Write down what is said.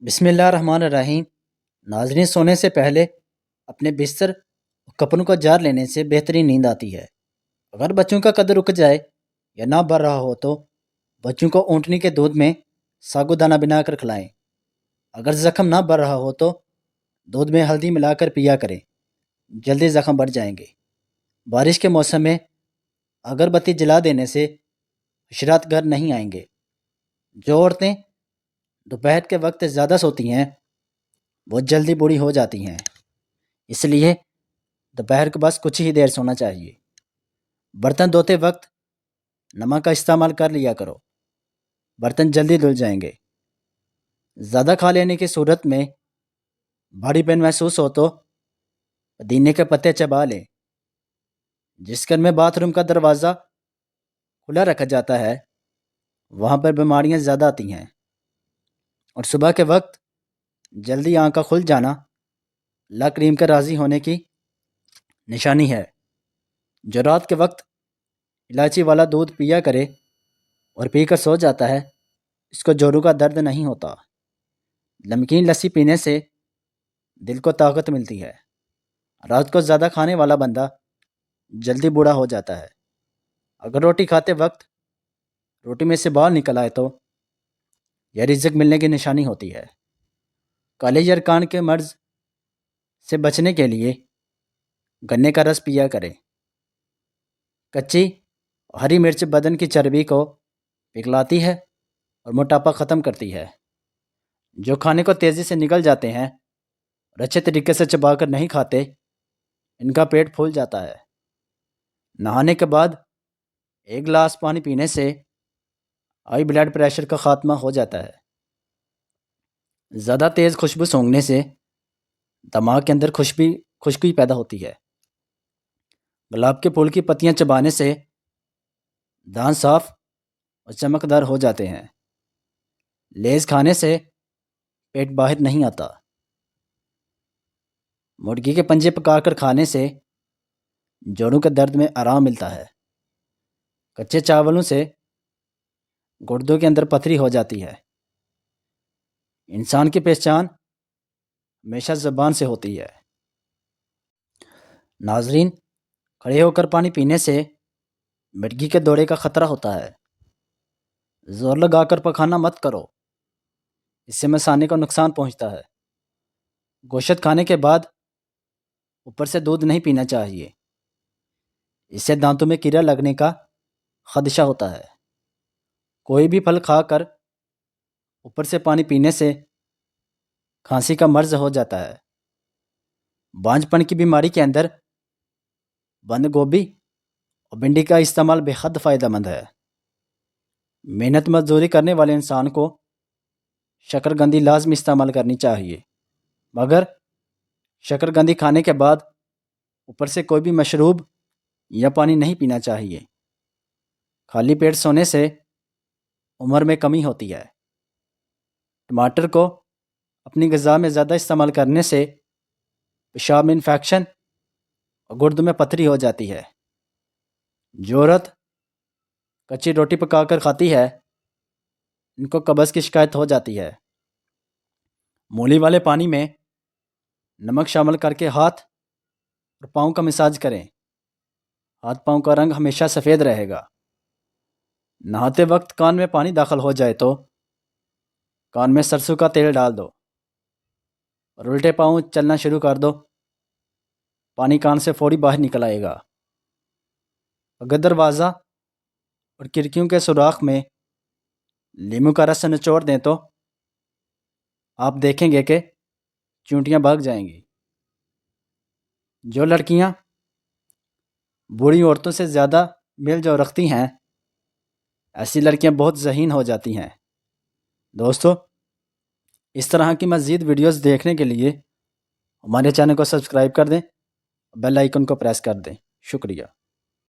بسم اللہ الرحمن الرحیم۔ ناظرین، سونے سے پہلے اپنے بستر اور کپڑوں کو جار لینے سے بہترین نیند آتی ہے۔ اگر بچوں کا قد رک جائے یا نہ بڑھ رہا ہو تو بچوں کو اونٹنی کے دودھ میں ساگو دانہ بنا کر کھلائیں۔ اگر زخم نہ بڑھ رہا ہو تو دودھ میں ہلدی ملا کر پیا کریں، جلدی زخم بڑھ جائیں گے۔ بارش کے موسم میں اگر بتی جلا دینے سے حشرات گھر نہیں آئیں گے۔ جو عورتیں دوپہر کے وقت زیادہ سوتی ہیں وہ جلدی بوڑھی ہو جاتی ہیں، اس لیے دوپہر کے بعد کچھ ہی دیر سونا چاہیے۔ برتن دھوتے وقت نمک کا استعمال کر لیا کرو، برتن جلدی دھل جائیں گے۔ زیادہ کھا لینے کی صورت میں بھاری پن محسوس ہو تو پودینے کے پتے چبا لیں۔ جس گھر میں باتھ روم کا دروازہ کھلا رکھا جاتا ہے وہاں پر بیماریاں زیادہ آتی ہیں، اور صبح کے وقت جلدی آنکھ کا کھل جانا اللہ کریم کے راضی ہونے کی نشانی ہے۔ جو رات کے وقت الائچی والا دودھ پیا کرے اور پی کر سو جاتا ہے اس کو جوڑوں کا درد نہیں ہوتا۔ نمکین لسی پینے سے دل کو طاقت ملتی ہے۔ رات کو زیادہ کھانے والا بندہ جلدی بوڑھا ہو جاتا ہے۔ اگر روٹی کھاتے وقت روٹی میں سے بال نکل آئے تو یہ رزق ملنے کی نشانی ہوتی ہے۔ کالے یرکان کے مرض سے بچنے کے لیے گنے کا رس پیا کریں۔ کچی ہری مرچ بدن کی چربی کو پگھلاتی ہے اور موٹاپا ختم کرتی ہے۔ جو کھانے کو تیزی سے نگل جاتے ہیں اور اچھے طریقے سے چبا کر نہیں کھاتے ان کا پیٹ پھول جاتا ہے۔ نہانے کے بعد 1 گلاس پانی پینے سے ہائی بلڈ پریشر کا خاتمہ ہو جاتا ہے۔ زیادہ تیز خوشبو سونگھنے سے دماغ کے اندر خشکی پیدا ہوتی ہے۔ گلاب کے پھول کی پتیاں چبانے سے دانت صاف اور چمکدار ہو جاتے ہیں۔ لیز کھانے سے پیٹ باہر نہیں آتا۔ مرغی کے پنجے پکا کر کھانے سے جوڑوں کے درد میں آرام ملتا ہے۔ کچے چاولوں سے گردوں کے اندر پتھری ہو جاتی ہے۔ انسان کی پہچان ہمیشہ زبان سے ہوتی ہے۔ ناظرین، کھڑے ہو کر پانی پینے سے مرگی کے دورے کا خطرہ ہوتا ہے۔ زور لگا کر پکھانا مت کرو، اس سے مثانے کو نقصان پہنچتا ہے۔ گوشت کھانے کے بعد اوپر سے دودھ نہیں پینا چاہیے، اس سے دانتوں میں کیڑا لگنے کا خدشہ ہوتا ہے۔ کوئی بھی پھل کھا کر اوپر سے پانی پینے سے کھانسی کا مرض ہو جاتا ہے۔ بانجھ پن کی بیماری کے اندر بند گوبھی اور بھنڈی کا استعمال بے حد فائدہ مند ہے۔ محنت مزدوری کرنے والے انسان کو شکرکندی لازمی استعمال کرنی چاہیے، مگر شکرکندی کھانے کے بعد اوپر سے کوئی بھی مشروب یا پانی نہیں پینا چاہیے۔ خالی پیٹ سونے سے عمر میں کمی ہوتی ہے۔ ٹماٹر کو اپنی غذا میں زیادہ استعمال کرنے سے پیشاب میں انفیکشن اور گردوں میں پتھری ہو جاتی ہے۔ جو عورت کچی روٹی پکا کر کھاتی ہے ان کو قبض کی شکایت ہو جاتی ہے۔ مولی والے پانی میں نمک شامل کر کے ہاتھ اور پاؤں کا مساج کریں، ہاتھ پاؤں کا رنگ ہمیشہ سفید رہے گا۔ نہاتے وقت کان میں پانی داخل ہو جائے تو کان میں سرسوں کا تیل ڈال دو اور الٹے پاؤں چلنا شروع کر دو، پانی کان سے فوری باہر نکل آئے گا۔ اگر دروازہ اور کھڑکیوں کے سوراخ میں لیموں کا رس نچوڑ دیں تو آپ دیکھیں گے کہ چونٹیاں بھاگ جائیں گی۔ جو لڑکیاں بوڑھی عورتوں سے زیادہ میل جو رکھتی ہیں ایسی لڑکیاں بہت ذہین ہو جاتی ہیں۔ دوستو، اس طرح کی مزید ویڈیوز دیکھنے کے لیے ہمارے چینل کو سبسکرائب کر دیں، بیل آئیکن کو پریس کر دیں۔ شکریہ۔